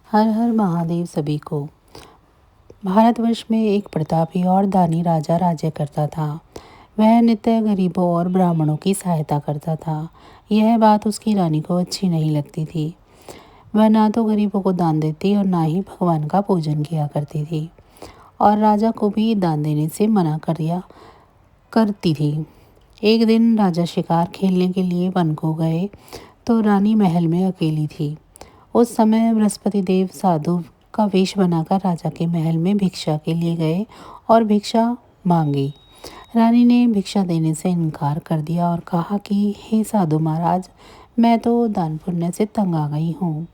हर हर महादेव सभी को। भारतवर्ष में एक प्रतापी और दानी राजा राज्य करता था। वह नित्य गरीबों और ब्राह्मणों की सहायता करता था। यह बात उसकी रानी को अच्छी नहीं लगती थी। वह ना तो गरीबों को दान देती और ना ही भगवान का पूजन किया करती थी, और राजा को भी दान देने से मना कर दिया करती थी। एक दिन राजा शिकार खेलने के लिए वन को गए तो रानी महल में अकेली थी। उस समय बृहस्पति देव साधु का वेश बनाकर राजा के महल में भिक्षा के लिए गए और भिक्षा मांगी। रानी ने भिक्षा देने से इनकार कर दिया और कहा कि हे साधु महाराज, मैं तो दान पुण्य से तंग आ गई हूँ।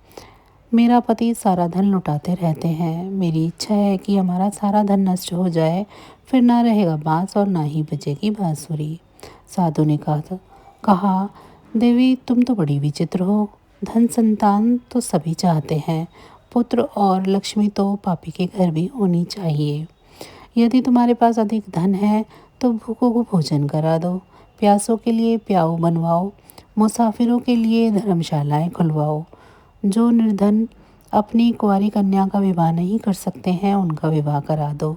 मेरा पति सारा धन लुटाते रहते हैं। मेरी इच्छा है कि हमारा सारा धन नष्ट हो जाए, फिर ना रहेगा बांस और ना ही बजेगी बांसुरी। साधु ने कहा, देवी तुम तो बड़ी विचित्र हो। धन संतान तो सभी चाहते हैं, पुत्र और लक्ष्मी तो पापी के घर भी होनी चाहिए। यदि तुम्हारे पास अधिक धन है तो भूखों को भोजन करा दो, प्यासों के लिए प्याऊ बनवाओ, मुसाफिरों के लिए धर्मशालाएं खुलवाओ। जो निर्धन अपनी कुंवारी कन्या का विवाह नहीं कर सकते हैं उनका विवाह करा दो।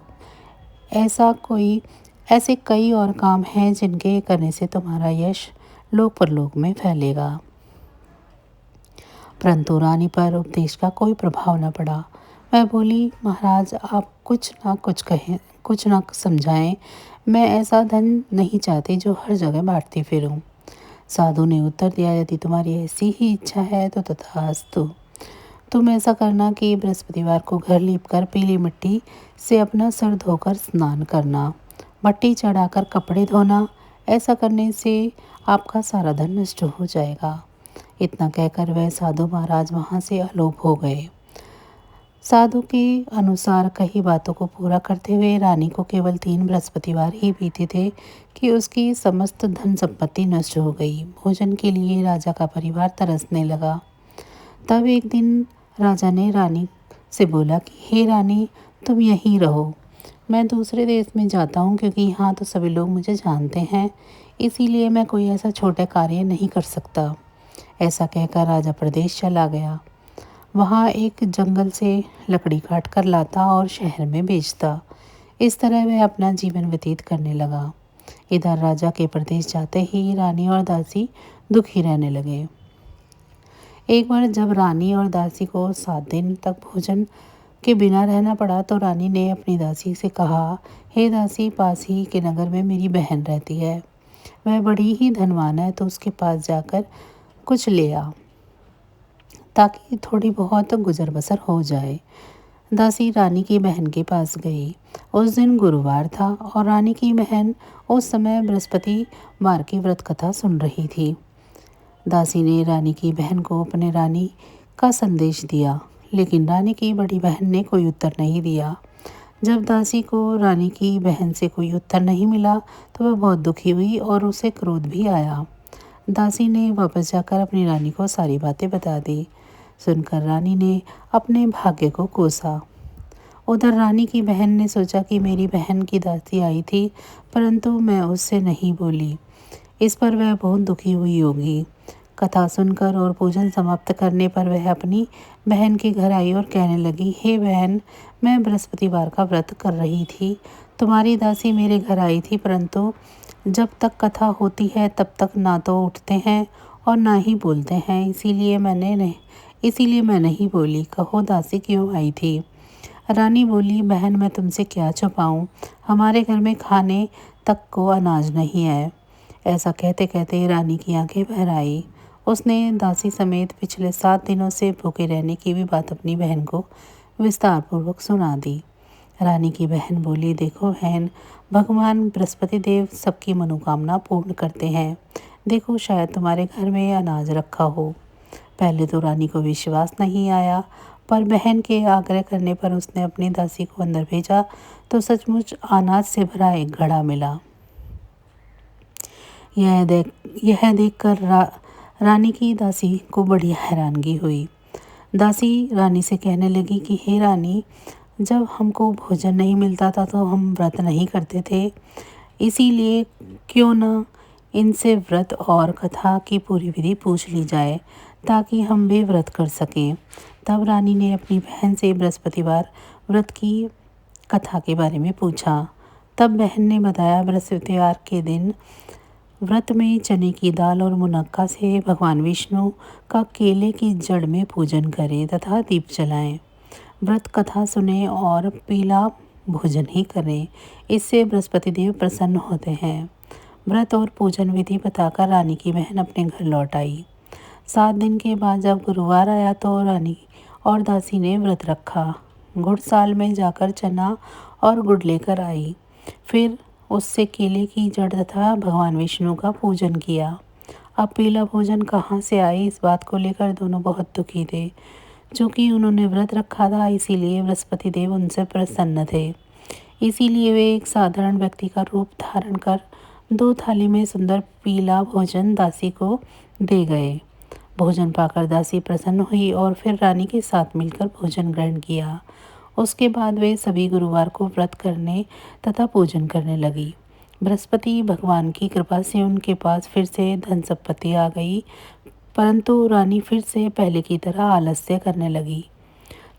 ऐसे कई और काम हैं जिनके करने से तुम्हारा यश लोक परलोक में फैलेगा। परंतु रानी पर उपदेश का कोई प्रभाव न पड़ा। वह बोली, महाराज आप कुछ ना कुछ कहें, कुछ ना समझाएं। मैं ऐसा धन नहीं चाहती जो हर जगह बांटती फिरूं। साधु ने उत्तर दिया, यदि तुम्हारी ऐसी ही इच्छा है तो तथास्तु। तुम ऐसा करना कि बृहस्पतिवार को घर लीपकर पीली मिट्टी से अपना सर धोकर स्नान करना, भट्टी चढ़ाकर कपड़े धोना। ऐसा करने से आपका सारा धन नष्ट हो जाएगा। इतना कहकर वह साधु महाराज वहाँ से अलोप हो गए। साधु के अनुसार कई बातों को पूरा करते हुए रानी को केवल 3 बृहस्पतिवार ही बीते थे कि उसकी समस्त धन संपत्ति नष्ट हो गई। भोजन के लिए राजा का परिवार तरसने लगा। तब एक दिन राजा ने रानी से बोला कि हे रानी, तुम यहीं रहो। मैं दूसरे देश में जाता हूँ क्योंकि यहाँ तो सभी लोग मुझे जानते हैं, इसीलिए मैं कोई ऐसा छोटा कार्य नहीं कर सकता। ऐसा कहकर राजा प्रदेश चला गया। वहाँ एक जंगल से लकड़ी काट कर लाता और शहर में बेचता। इस तरह वह अपना जीवन व्यतीत करने लगा। इधर राजा के प्रदेश जाते ही रानी और दासी दुखी रहने लगे। एक बार जब रानी और दासी को 7 दिन तक भोजन के बिना रहना पड़ा तो रानी ने अपनी दासी से कहा, हे दासी, पास ही के नगर में मेरी बहन रहती है। वह बड़ी ही धनवान है, तो उसके पास जाकर कुछ ले आ ताकि थोड़ी बहुत गुजर बसर हो जाए। दासी रानी की बहन के पास गई। उस दिन गुरुवार था और रानी की बहन उस समय बृहस्पतिवार की व्रत कथा सुन रही थी। दासी ने रानी की बहन को अपने रानी का संदेश दिया, लेकिन रानी की बड़ी बहन ने कोई उत्तर नहीं दिया। जब दासी को रानी की बहन से कोई उत्तर नहीं मिला तो वह बहुत दुखी हुई और उसे क्रोध भी आया। दासी ने वापस जाकर अपनी रानी को सारी बातें बता दी। सुनकर रानी ने अपने भाग्य को कोसा। उधर रानी की बहन ने सोचा कि मेरी बहन की दासी आई थी, परंतु मैं उससे नहीं बोली। इस पर वह बहुत दुखी हुई होगी। कथा सुनकर और पूजन समाप्त करने पर वह अपनी बहन के घर आई और कहने लगी, हे बहन, मैं बृहस्पतिवार का व्रत कर रही थी। तुम्हारी दासी मेरे घर आई थी, परंतु जब तक कथा होती है तब तक ना तो उठते हैं और ना ही बोलते हैं, इसीलिए मैं नहीं बोली। कहो दासी क्यों आई थी? रानी बोली, बहन मैं तुमसे क्या छुपाऊं, हमारे घर में खाने तक को अनाज नहीं है। ऐसा कहते कहते रानी की आंखें भर आई। उसने दासी समेत पिछले 7 दिनों से भूखे रहने की भी बात अपनी बहन को विस्तार पूर्वक सुना दी। रानी की बहन बोली, देखो बहन, भगवान बृहस्पति देव सबकी मनोकामना पूर्ण करते हैं। देखो शायद तुम्हारे घर में अनाज रखा हो। पहले तो रानी को विश्वास नहीं आया, पर बहन के आग्रह करने पर उसने अपनी दासी को अंदर भेजा तो सचमुच अनाज से भरा एक घड़ा मिला। यह देखकर रानी की दासी को बड़ी हैरानगी हुई। दासी रानी से कहने लगी कि हे रानी, जब हमको भोजन नहीं मिलता था तो हम व्रत नहीं करते थे, इसीलिए क्यों न इनसे व्रत और कथा की पूरी विधि पूछ ली जाए ताकि हम भी व्रत कर सकें। तब रानी ने अपनी बहन से बृहस्पतिवार व्रत की कथा के बारे में पूछा। तब बहन ने बताया, बृहस्पतिवार के दिन व्रत में चने की दाल और मुनक्का से भगवान विष्णु का केले की जड़ में पूजन करें तथा दीप जलाएं। व्रत कथा सुने और पीला भोजन ही करें, इससे बृहस्पति देव प्रसन्न होते हैं। व्रत और पूजन विधि बताकर रानी की बहन अपने घर लौट आई। 7 दिन के बाद जब गुरुवार आया तो रानी और दासी ने व्रत रखा। गुड़साल में जाकर चना और गुड़ लेकर आई, फिर उससे केले की जड़ तथा भगवान विष्णु का पूजन किया। अब पीला भोजन कहाँ से आए, इस बात को लेकर दोनों बहुत दुखी थे। चूँकि उन्होंने व्रत रखा था, इसीलिए बृहस्पति देव उनसे प्रसन्न थे। इसीलिए वे एक साधारण व्यक्ति का रूप धारण कर 2 थाली में सुंदर पीला भोजन दासी को दे गए। भोजन पाकर दासी प्रसन्न हुई और फिर रानी के साथ मिलकर भोजन ग्रहण किया। उसके बाद वे सभी गुरुवार को व्रत करने तथा पूजन करने लगी। बृहस्पति भगवान की कृपा से उनके पास फिर से धन संपत्ति आ गई, परंतु रानी फिर से पहले की तरह आलस्य करने लगी।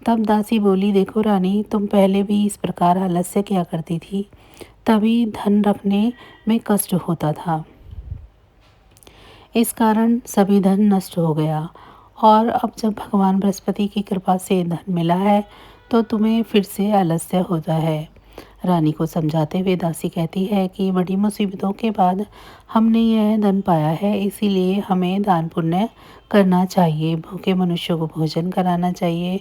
तब दासी बोली, देखो रानी, तुम पहले भी इस प्रकार आलस्य किया करती थी, तभी धन रखने में कष्ट होता था। इस कारण सभी धन नष्ट हो गया, और अब जब भगवान बृहस्पति की कृपा से धन मिला है तो तुम्हें फिर से आलस्य होता है। रानी को समझाते हुए दासी कहती है कि बड़ी मुसीबतों के बाद हमने यह धन पाया है, इसीलिए हमें दान पुण्य करना चाहिए, भूखे मनुष्यों को भोजन कराना चाहिए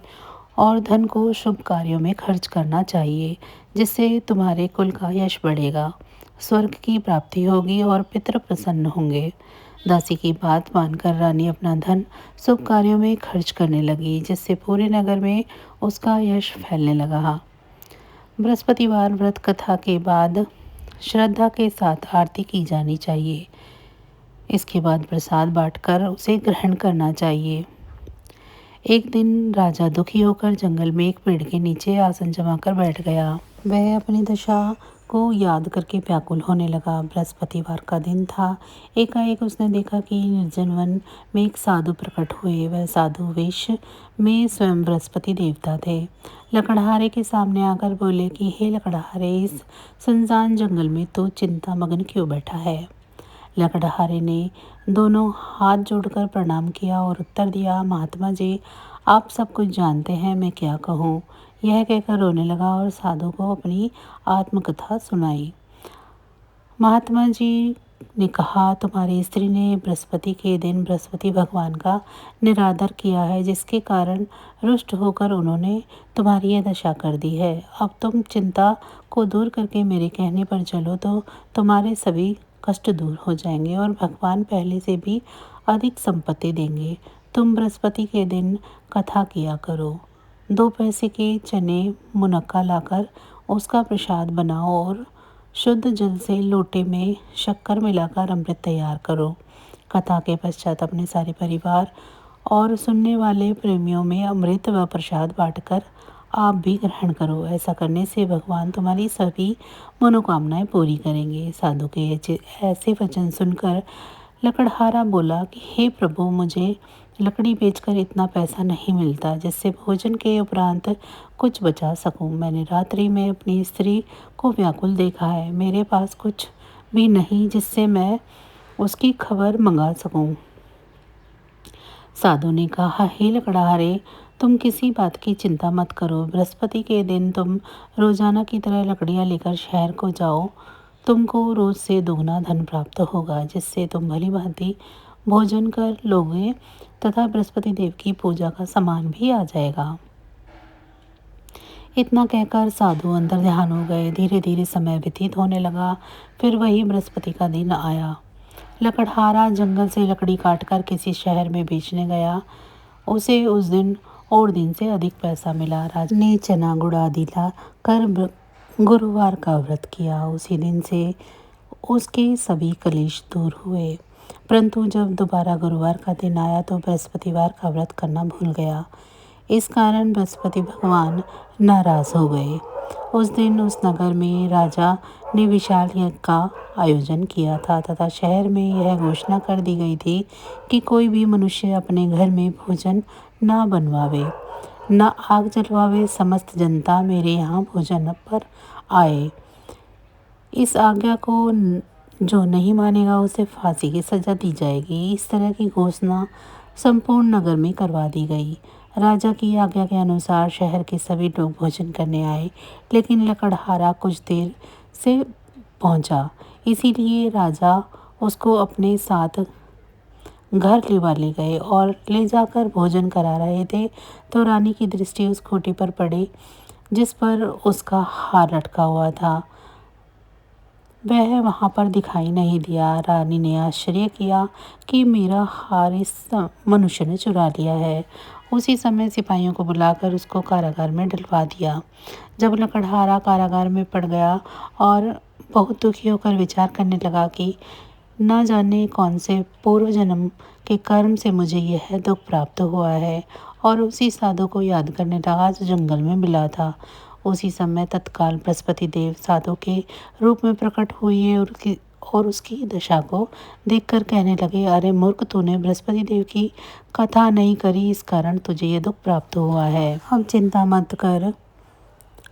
और धन को शुभ कार्यों में खर्च करना चाहिए, जिससे तुम्हारे कुल का यश बढ़ेगा, स्वर्ग की प्राप्ति होगी और पितृ प्रसन्न होंगे। दासी की बात मानकर रानी अपना धन शुभ कार्यों में खर्च करने लगी, जिससे पूरे नगर में उसका यश फैलने लगा। बृहस्पतिवार व्रत कथा के बाद श्रद्धा के साथ आरती की जानी चाहिए। इसके बाद प्रसाद बांटकर उसे ग्रहण करना चाहिए। एक दिन राजा दुखी होकर जंगल में एक पेड़ के नीचे आसन जमाकर बैठ गया। वह अपनी दशा को याद करके व्याकुल होने लगा। बृहस्पतिवार का दिन था। एकाएक उसने देखा कि निर्जन वन में एक साधु प्रकट हुए। वह साधु वेश में स्वयं बृहस्पति देवता थे। लकड़हारे के सामने आकर बोले कि हे लकड़हारे, इस सुनसान जंगल में तो चिंता मग्न क्यों बैठा है। लकड़हारे ने दोनों हाथ जोड़कर प्रणाम किया और उत्तर दिया, महात्मा जी, आप सब कुछ जानते हैं, मैं क्या कहूँ। यह कहकर रोने लगा और साधु को अपनी आत्मकथा सुनाई। महात्मा जी ने कहा, तुम्हारी स्त्री ने बृहस्पति के दिन बृहस्पति भगवान का निरादर किया है, जिसके कारण रुष्ट होकर उन्होंने तुम्हारी यह दशा कर दी है। अब तुम चिंता को दूर करके मेरे कहने पर चलो तो तुम्हारे सभी कष्ट दूर हो जाएंगे और भगवान पहले से भी अधिक संपत्ति देंगे। तुम बृहस्पति के दिन कथा किया करो। 2 पैसे के चने मुनक्का लाकर उसका प्रसाद बनाओ और शुद्ध जल से लोटे में शक्कर मिलाकर अमृत तैयार करो। कथा के पश्चात अपने सारे परिवार और सुनने वाले प्रेमियों में अमृत व प्रसाद बांटकर आप भी ग्रहण करो। ऐसा करने से भगवान तुम्हारी सभी मनोकामनाएं पूरी करेंगे। साधु के ऐसे वचन सुनकर लकड़हारा बोला कि हे प्रभु, मुझे लकड़ी बेचकर इतना पैसा नहीं मिलता जिससे भोजन के उपरांत कुछ बचा सकूं। मैंने रात्रि में अपनी स्त्री को व्याकुल देखा है। मेरे पास कुछ भी नहीं जिससे मैं उसकी खबर मंगा सकूं। साधु ने कहा, हे लकड़हारे, तुम किसी बात की चिंता मत करो। बृहस्पति के दिन तुम रोजाना की तरह लकड़ियां लेकर शहर को जाओ। तुमको रोज से दोगुना धन प्राप्त होगा, जिससे तुम भली भांति भोजन कर लोगे तथा बृहस्पति देव की पूजा का सामान भी आ जाएगा। इतना कहकर साधु अंतर ध्यान हो गए। धीरे धीरे समय व्यतीत होने लगा। फिर वही बृहस्पति का दिन आया। लकड़हारा जंगल से लकड़ी काटकर किसी शहर में बेचने गया। उसे उस दिन और दिन से अधिक पैसा मिला। राजा ने चना गुड़ आदि ला कर गुरुवार का व्रत किया। उसी दिन से उसके सभी कलेश दूर हुए। परंतु जब दोबारा गुरुवार का दिन आया तो बृहस्पतिवार का व्रत करना भूल गया। इस कारण बृहस्पति भगवान नाराज हो गए। उस दिन उस नगर में राजा ने विशाल यज्ञ का आयोजन किया था तथा शहर में यह घोषणा कर दी गई थी कि कोई भी मनुष्य अपने घर में भोजन न बनवावे, न आग जलवावे। समस्त जनता मेरे यहाँ भोजन पर आए। इस आज्ञा को जो नहीं मानेगा उसे फांसी की सजा दी जाएगी। इस तरह की घोषणा संपूर्ण नगर में करवा दी गई। राजा की आज्ञा के अनुसार शहर के सभी लोग भोजन करने आए, लेकिन लकड़हारा कुछ देर से पहुंचा, इसीलिए राजा उसको अपने साथ घर लिवा ले गए और ले जाकर भोजन करा रहे थे तो रानी की दृष्टि उस खूंटी पर पड़ी जिस पर उसका हार लटका हुआ था। वह वहाँ पर दिखाई नहीं दिया। रानी ने आश्चर्य किया कि मेरा हार इस मनुष्य ने चुरा लिया है। उसी समय सिपाहियों को बुलाकर उसको कारागार में डलवा दिया। जब लकड़हारा कारागार में पड़ गया और बहुत दुखी होकर विचार करने लगा कि न जाने कौन से पूर्व जन्म के कर्म से मुझे यह दुख प्राप्त हुआ है, और उसी साधु को याद करने लगा जो जंगल में मिला था। उसी समय तत्काल बृहस्पति देव साधु के रूप में प्रकट हुए और उसकी दशा को देखकर कहने लगे, अरे मूर्ख, तूने बृहस्पति देव की कथा नहीं करी, इस कारण तुझे ये दुख प्राप्त हुआ है। अब चिंता मत कर।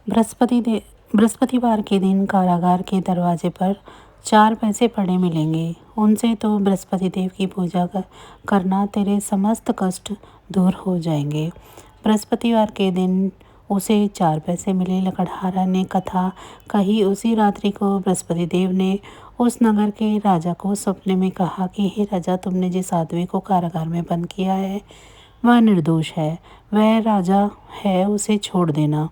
बृहस्पतिवार के दिन कारागार के दरवाजे पर 4 पैसे पड़े मिलेंगे। उनसे तो बृहस्पति देव की पूजा करना, तेरे समस्त कष्ट दूर हो जाएंगे। बृहस्पतिवार के दिन उसे 4 पैसे मिले। लकड़हारा ने कथा कही। उसी रात्रि को बृहस्पति देव ने उस नगर के राजा को सपने में कहा कि हे राजा, तुमने जिस आदमी को कारागार में बंद किया है वह निर्दोष है, वह राजा है, उसे छोड़ देना।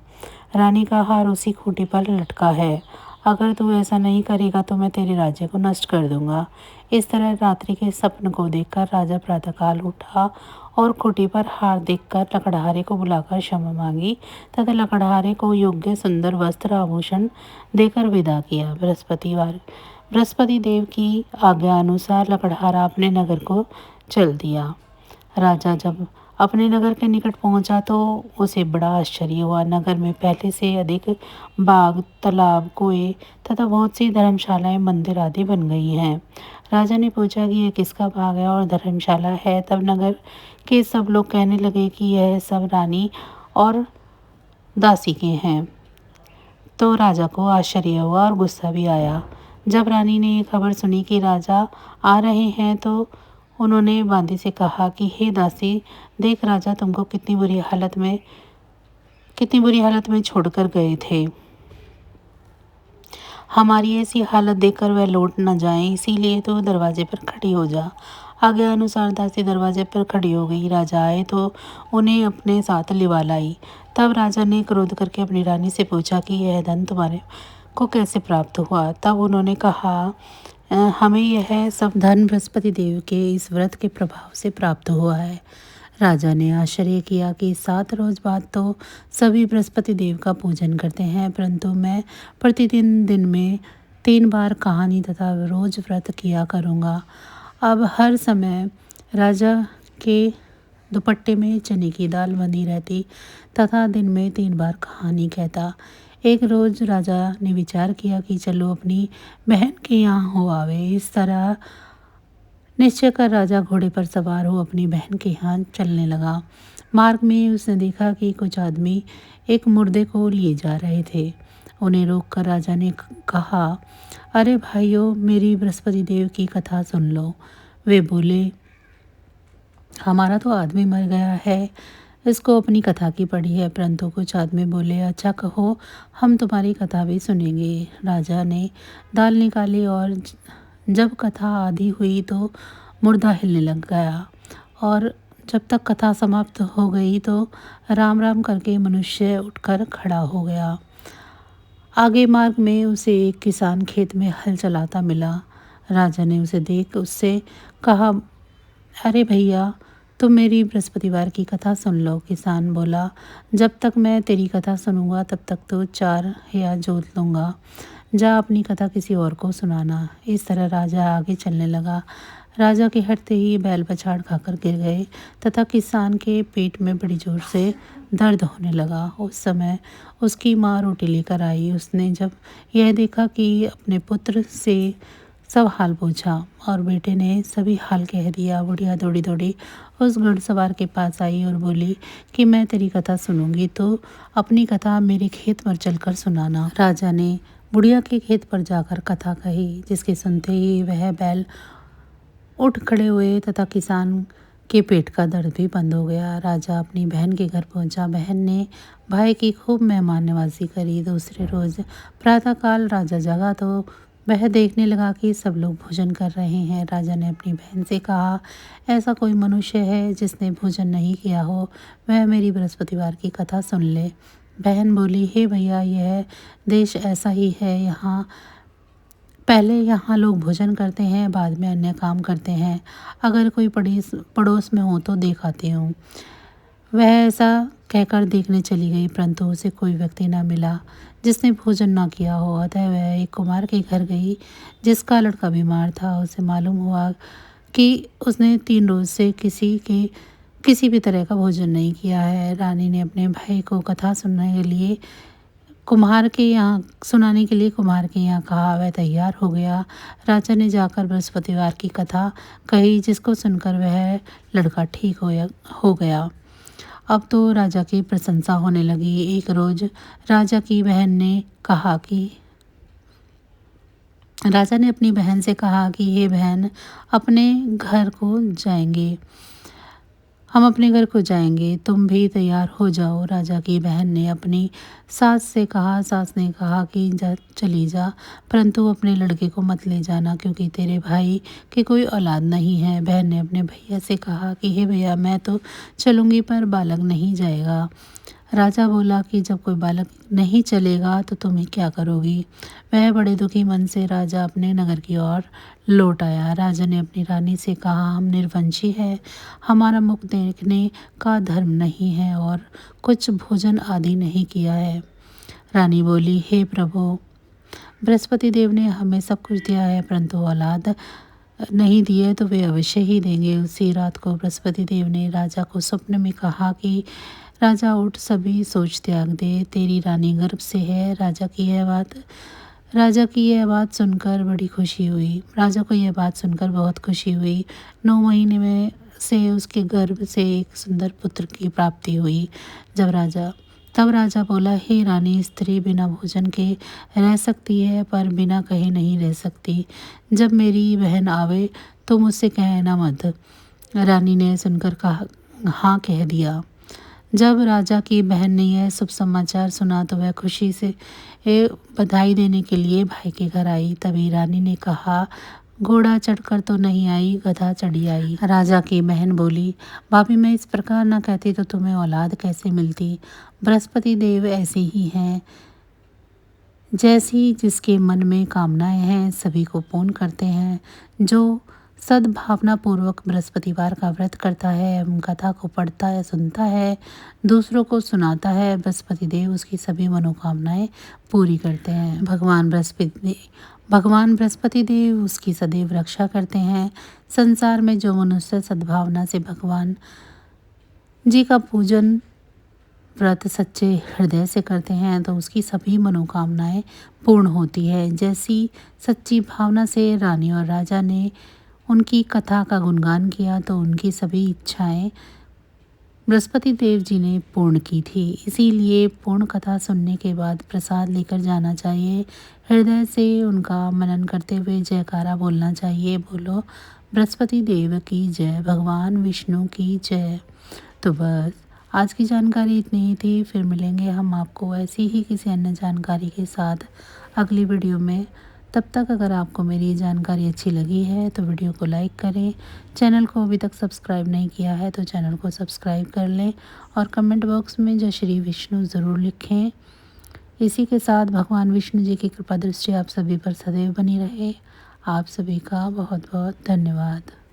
रानी का हार उसी खूंटी पर लटका है। अगर तू ऐसा नहीं करेगा तो मैं तेरे राज्य को नष्ट कर दूंगा। इस तरह रात्रि के सपन को देखकर राजा प्रातःकाल उठा और खूंटी पर हार देखकर लकड़हारे को बुलाकर क्षमा मांगी तथा लकड़हारे को योग्य सुंदर वस्त्र आभूषण देकर विदा किया। बृहस्पति देव की आज्ञा अनुसार लकड़हारा अपने नगर को चल दिया। राजा जब अपने नगर के निकट पहुंचा तो उसे बड़ा आश्चर्य हुआ। नगर में पहले से अधिक बाग, तालाब, कुएं तथा बहुत सी धर्मशालाएं, मंदिर आदि बन गई हैं। राजा ने पूछा कि यह किसका बाग है और धर्मशाला है। तब नगर के सब लोग कहने लगे कि यह सब रानी और दासी के हैं। तो राजा को आश्चर्य हुआ और गुस्सा भी आया। जब रानी ने ये खबर सुनी कि राजा आ रहे हैं तो उन्होंने बांदी से कहा कि हे दासी, देख राजा तुमको कितनी बुरी हालत में छोड़कर गए थे। हमारी ऐसी हालत देखकर वह लौट न जाएं, इसीलिए तो दरवाजे पर खड़ी हो जा। आज्ञा अनुसार दासी दरवाजे पर खड़ी हो गई। राजा आए तो उन्हें अपने साथ लिवा लाई। तब राजा ने क्रोध करके अपनी रानी से पूछा कि यह धन तुम्हारे को कैसे प्राप्त हुआ। तब उन्होंने कहा, हमें यह सब धन बृहस्पति देव के इस व्रत के प्रभाव से प्राप्त हुआ है। राजा ने आश्चर्य किया कि 7 रोज बाद तो सभी बृहस्पति देव का पूजन करते हैं, परंतु मैं प्रतिदिन दिन में 3 बार कहानी तथा रोज व्रत किया करूँगा। अब हर समय राजा के दुपट्टे में चने की दाल बंधी रहती तथा दिन में 3 बार कहानी कहता। एक रोज राजा ने विचार किया कि चलो अपनी बहन के यहाँ हो आवे। इस तरह निश्चय कर राजा घोड़े पर सवार हो अपनी बहन के यहाँ चलने लगा। मार्ग में उसने देखा कि कुछ आदमी एक मुर्दे को लिए जा रहे थे। उन्हें रोककर राजा ने कहा, अरे भाइयों, मेरी बृहस्पति देव की कथा सुन लो। वे बोले, हमारा तो आदमी मर गया है, इसको अपनी कथा की पड़ी है। परंतु कुछ आदमी बोले, अच्छा कहो, हम तुम्हारी कथा भी सुनेंगे। राजा ने दाल निकाली और जब कथा आधी हुई तो मुर्दा हिलने लग गया, और जब तक कथा समाप्त हो गई तो राम राम करके मनुष्य उठकर खड़ा हो गया। आगे मार्ग में उसे एक किसान खेत में हल चलाता मिला। राजा ने उसे देख उससे कहा, अरे भैया, तुम मेरी बृहस्पतिवार की कथा सुन लो। किसान बोला, जब तक मैं तेरी कथा सुनूंगा तब तक तो 4 या जोत लूँगा। जा अपनी कथा किसी और को सुनाना। इस तरह राजा आगे चलने लगा। राजा के हटते ही बैल पछाड़ खाकर गिर गए तथा किसान के पेट में बड़ी जोर से दर्द होने लगा। उस समय उसकी माँ रोटी लेकर आई। उसने जब यह देखा कि अपने पुत्र से सब हाल पूछा और बेटे ने सभी हाल कह दिया। बुढ़िया दौड़ी दौड़ी उस घुड़सवार के पास आई और बोली कि मैं तेरी कथा सुनूंगी तो अपनी कथा मेरे खेत पर चलकर सुनाना। राजा ने बुढ़िया के खेत पर जाकर कथा कही, जिसके सुनते ही वह बैल उठ खड़े हुए तथा किसान के पेट का दर्द भी बंद हो गया। राजा अपनी बहन के घर पहुंचा। बहन ने भाई की खूब मेहमान नवाजी करी। दूसरे रोज प्रातःकाल राजा जगा तो वह देखने लगा कि सब लोग भोजन कर रहे हैं। राजा ने अपनी बहन से कहा, ऐसा कोई मनुष्य है जिसने भोजन नहीं किया हो, वह मेरी बृहस्पतिवार की कथा सुन ले। बहन बोली, हे भैया, यह देश ऐसा ही है। पहले यहाँ लोग भोजन करते हैं, बाद में अन्य काम करते हैं। अगर कोई पड़ोस में हो तो दिखाती हूँ। वह ऐसा कहकर देखने चली गई, परंतु उसे कोई व्यक्ति न मिला जिसने भोजन न किया हो। अतः वह एक कुम्हार के घर गई जिसका लड़का बीमार था। उसे मालूम हुआ कि उसने 3 रोज से किसी भी तरह का भोजन नहीं किया है। रानी ने अपने भाई को कथा सुनाने के लिए कुम्हार के यहाँ कहा। वह तैयार हो गया। राजा ने जाकर बृहस्पतिवार की कथा कही, जिसको सुनकर वह लड़का ठीक हो गया। अब तो राजा की प्रशंसा होने लगी। एक रोज राजा ने अपनी बहन से कहा कि हे बहन, हम अपने घर को जाएंगे, तुम भी तैयार हो जाओ। राजा की बहन ने अपनी सास ने कहा कि चली जा, परंतु अपने लड़के को मत ले जाना, क्योंकि तेरे भाई की कोई औलाद नहीं है। बहन ने अपने भैया से कहा कि हे भैया, मैं तो चलूँगी पर बालक नहीं जाएगा। राजा बोला कि जब कोई बालक नहीं चलेगा तो तुम ही क्या करोगी। वह बड़े दुखी मन से राजा अपने नगर की ओर लौट आया। राजा ने अपनी रानी से कहा, हम निर्वंशी है, हमारा मुख देखने का धर्म नहीं है और कुछ भोजन आदि नहीं किया है। रानी बोली, हे प्रभु, बृहस्पति देव ने हमें सब कुछ दिया है, परंतु औलाद नहीं दिए तो वे अवश्य ही देंगे। उसी रात को बृहस्पति देव ने राजा को स्वप्न में कहा कि राजा उठ, सभी सोच त्याग दे, तेरी रानी गर्भ से है। राजा की यह बात सुनकर बहुत खुशी हुई। 9 महीने में से उसके गर्भ से एक सुंदर पुत्र की प्राप्ति हुई। तब राजा बोला, हे रानी, स्त्री बिना भोजन के रह सकती है पर बिना कहे नहीं रह सकती। जब मेरी बहन आवे तो मुझसे कहना मत। रानी ने सुनकर हाँ कह दिया। जब राजा की बहन ने यह शुभ समाचार सुना तो वह खुशी से बधाई देने के लिए भाई के घर आई। तभी रानी ने कहा, घोड़ा चढ़कर तो नहीं आई, गधा चढ़ी आई। राजा की बहन बोली, भाभी, मैं इस प्रकार न कहती तो तुम्हें औलाद कैसे मिलती। बृहस्पति देव ऐसे ही हैं, जैसी जिसके मन में कामनाएं हैं सभी को पूर्ण करते हैं। जो सद्भावना पूर्वक बृहस्पतिवार का व्रत करता है एवं कथा को पढ़ता है, सुनता है, दूसरों को सुनाता है, बृहस्पति देव उसकी सभी मनोकामनाएं पूरी करते हैं। भगवान बृहस्पति देव उसकी सदैव रक्षा करते हैं। संसार में जो मनुष्य सद्भावना से भगवान जी का पूजन व्रत सच्चे हृदय से करते हैं तो उसकी सभी मनोकामनाएं पूर्ण होती है। जैसी सच्ची भावना से रानी और राजा ने उनकी कथा का गुणगान किया तो उनकी सभी इच्छाएं बृहस्पति देव जी ने पूर्ण की थी। इसीलिए पूर्ण कथा सुनने के बाद प्रसाद लेकर जाना चाहिए। हृदय से उनका मनन करते हुए जयकारा बोलना चाहिए। बोलो बृहस्पति देव की जय, भगवान विष्णु की जय। तो बस आज की जानकारी इतनी ही थी। फिर मिलेंगे हम आपको ऐसी ही किसी अन्य जानकारी के साथ अगली वीडियो में। तब तक अगर आपको मेरी जानकारी अच्छी लगी है तो वीडियो को लाइक करें। चैनल को अभी तक सब्सक्राइब नहीं किया है तो चैनल को सब्सक्राइब कर लें और कमेंट बॉक्स में जय श्री विष्णु ज़रूर लिखें। इसी के साथ भगवान विष्णु जी की कृपा दृष्टि आप सभी पर सदैव बनी रहे। आप सभी का बहुत बहुत धन्यवाद।